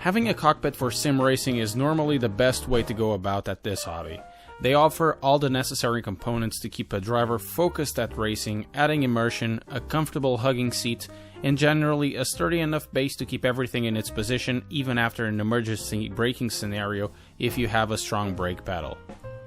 Having a cockpit for sim racing is normally the best way to go about at this hobby. They offer all the necessary components to keep a driver focused at racing, adding immersion, a comfortable hugging seat, and generally a sturdy enough base to keep everything in its position even after an emergency braking scenario if you have a strong brake pedal.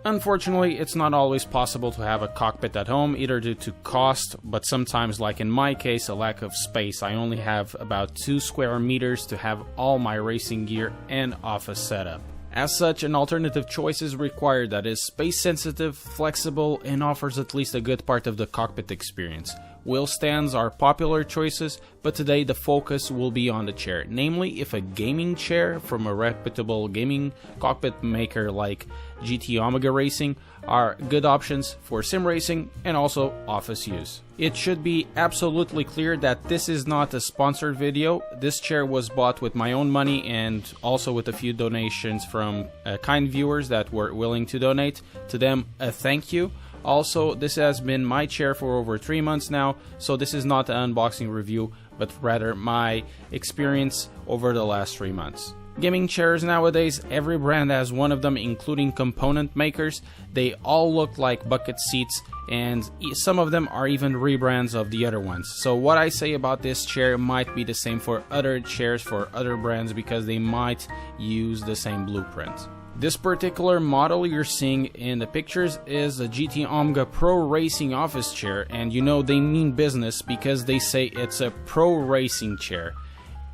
Unfortunately, it's not always possible to have a cockpit at home, either due to cost, but sometimes, like in my case, a lack of space. I only have about 2 square meters to have all my racing gear and office setup. As such, an alternative choice is required that is space sensitive, flexible, and offers at least a good part of the cockpit experience. Wheel stands are popular choices, but today the focus will be on the chair, namely if a gaming chair from a reputable gaming cockpit maker like GTOmega Racing are good options for sim racing and also office use. It should be absolutely clear that this is not a sponsored video. This chair was bought with my own money and also with a few donations from kind viewers that were willing to donate. To them, a thank you. Also, this has been my chair for over 3 months now, so this is not an unboxing review, but rather my experience over the last 3 months. Gaming chairs nowadays, every brand has one of them, including component makers. They all look like bucket seats, and some of them are even rebrands of the other ones. So what I say about this chair might be the same for other chairs for other brands because they might use the same blueprint. This particular model you're seeing in the pictures is a GTOmega Pro Racing office chair, and you know they mean business because they say it's a pro racing chair.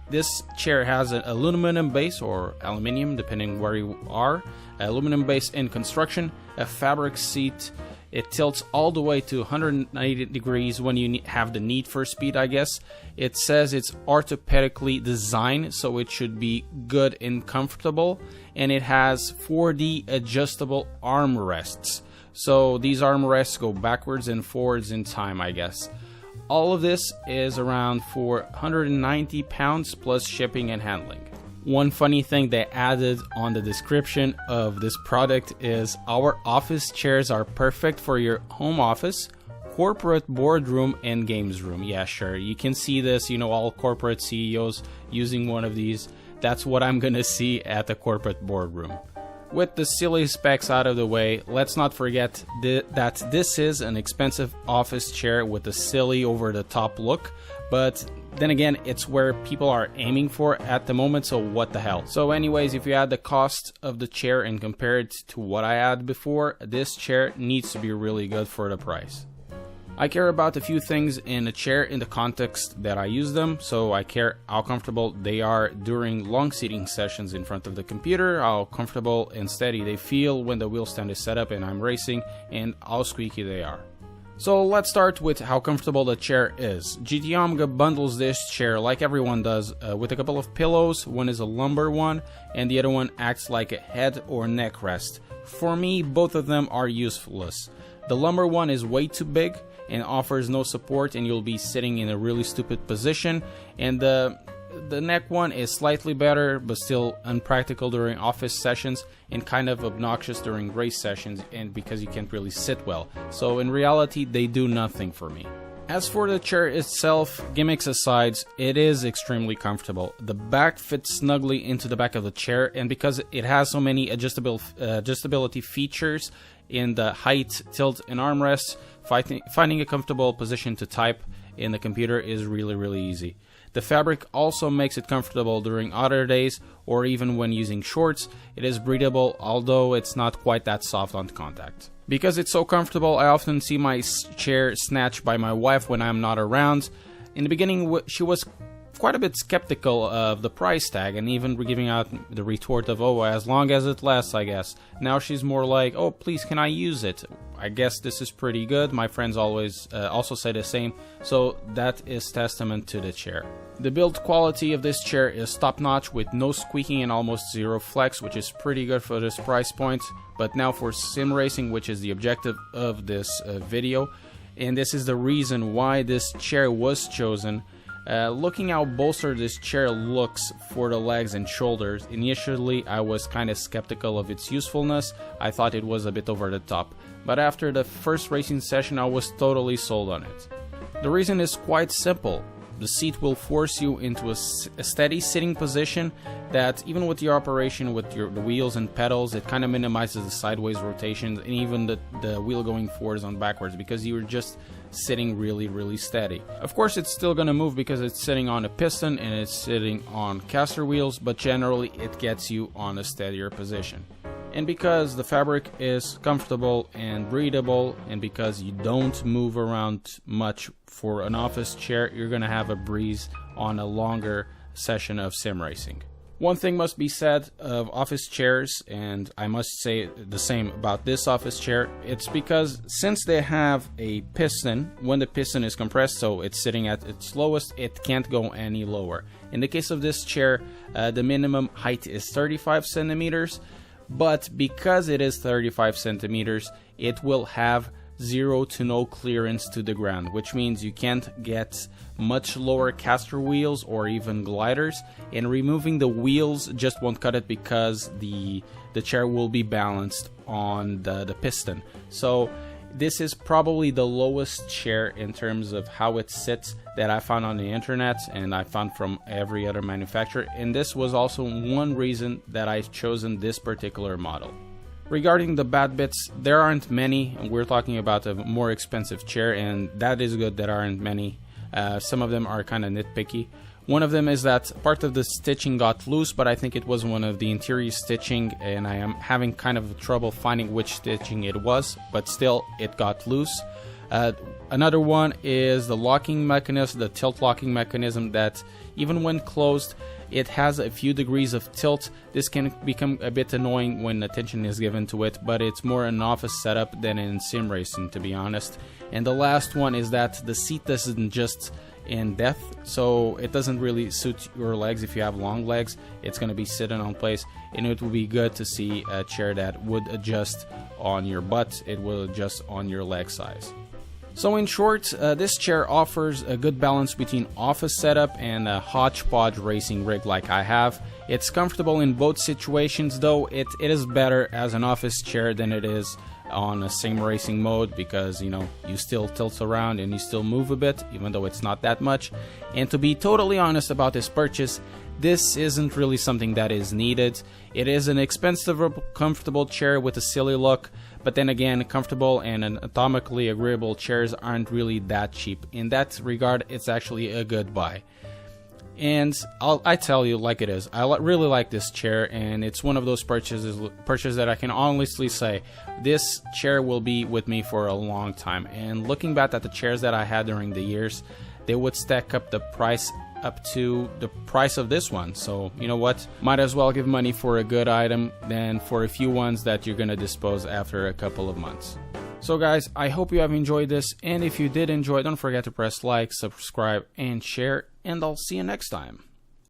This chair has an aluminum base or aluminium depending where you are, aluminum base in construction, a fabric seat. It tilts all the way to 190 degrees when you have the need for speed, I guess. It says it's orthopedically designed, so it should be good and comfortable. And it has 4D adjustable armrests. So these armrests go backwards and forwards in time, I guess. All of this is around for 190 pounds plus shipping and handling. One funny thing they added on the description of this product is our office chairs are perfect for your home office, corporate boardroom, and games room. Yeah, sure, you can see this, you know, all corporate CEOs using one of these. That's what I'm gonna see at the corporate boardroom. With the silly specs out of the way, let's not forget that this is an expensive office chair with a silly over-the-top look, but then again, it's where people are aiming for at the moment, so what the hell. So anyways, if you add the cost of the chair and compare it to what I had before, this chair needs to be really good for the price. I care about a few things in a chair in the context that I use them, so I care how comfortable they are during long seating sessions in front of the computer, how comfortable and steady they feel when the wheel stand is set up and I'm racing, and how squeaky they are. So let's start with how comfortable the chair is. GTOmega bundles this chair like everyone does with a couple of pillows. One is a lumbar one and the other one acts like a head or neck rest. For me, both of them are useless. The lumbar one is way too big and offers no support, and you'll be sitting in a really stupid position, and the neck one is slightly better but still unpractical during office sessions and kind of obnoxious during race sessions, and because you can't really sit well. So in reality, they do nothing for me. As for the chair itself, gimmicks aside, it is extremely comfortable. The back fits snugly into the back of the chair, and because it has so many adjustability features in the height, tilt, and armrests, finding a comfortable position to type in the computer is really easy. The fabric also makes it comfortable during other days or even when using shorts. It is breathable, although it's not quite that soft on contact. Because it's so comfortable, I often see my chair snatched by my wife when I'm not around. In the beginning, she was quite a bit skeptical of the price tag and even giving out the retort of, oh, as long as it lasts, I guess. Now she's more like, oh, please, can I use it? I guess this is pretty good. My friends always also say the same, so that is testament to the chair. The build quality of this chair is top-notch with no squeaking and almost zero flex, which is pretty good for this price point. But now for sim racing, which is the objective of this video, and this is the reason why this chair was chosen. Looking how bolstered this chair looks for the legs and shoulders, initially I was kind of skeptical of its usefulness. I thought it was a bit over the top, but after the first racing session I was totally sold on it. The reason is quite simple. The seat will force you into a steady sitting position that even with your operation with the wheels and pedals, it kind of minimizes the sideways rotations and even the wheel going forwards and backwards, because you're just sitting really steady. Of course, it's still going to move because it's sitting on a piston and it's sitting on caster wheels, but generally it gets you on a steadier position. And because the fabric is comfortable and breathable, and because you don't move around much for an office chair, you're going to have a breeze on a longer session of sim racing. One thing must be said of office chairs, and I must say the same about this office chair, it's because since they have a piston, when the piston is compressed, so it's sitting at its lowest, it can't go any lower. In the case of this chair, the minimum height is 35 centimeters, but because it is 35 centimeters, it will have zero to no clearance to the ground, which means you can't get much lower caster wheels or even gliders, and removing the wheels just won't cut it because the chair will be balanced on the piston. So this is probably the lowest chair in terms of how it sits that I found on the internet, and I found from every other manufacturer, and this was also one reason that I've chosen this particular model. Regarding the bad bits, there aren't many. We're talking about a more expensive chair, and that is good, there aren't many. Some of them are kind of nitpicky. One of them is that part of the stitching got loose, but I think it was one of the interior stitching, and I am having kind of trouble finding which stitching it was, but still it got loose. Another one is the locking mechanism, the tilt locking mechanism, that even when closed, it has a few degrees of tilt. This can become a bit annoying when attention is given to it, but it's more an office setup than in sim racing, to be honest. And the last one is that the seat doesn't just in depth, so it doesn't really suit your legs. If you have long legs, it's going to be sitting on place, and it would be good to see a chair that would adjust on your butt. It will adjust on your leg size. So in short, this chair offers a good balance between office setup and a hodgepodge racing rig like I have. It's comfortable in both situations, though it is better as an office chair than it is on a sim racing mode, because you still tilt around and you still move a bit, even though it's not that much. And to be totally honest about this purchase, this isn't really something that is needed. It is an expensive, comfortable chair with a silly look, but then again, comfortable and anatomically agreeable chairs aren't really that cheap. In that regard, it's actually a good buy. And I tell you like it is, I really like this chair, and it's one of those purchases that I can honestly say this chair will be with me for a long time. And looking back at the chairs that I had during the years, they would stack up the price up to the price of this one. So you know what, might as well give money for a good item than for a few ones that you're gonna dispose after a couple of months. So guys, I hope you have enjoyed this, and if you did enjoy, don't forget to press like, subscribe, and share, and I'll see you next time.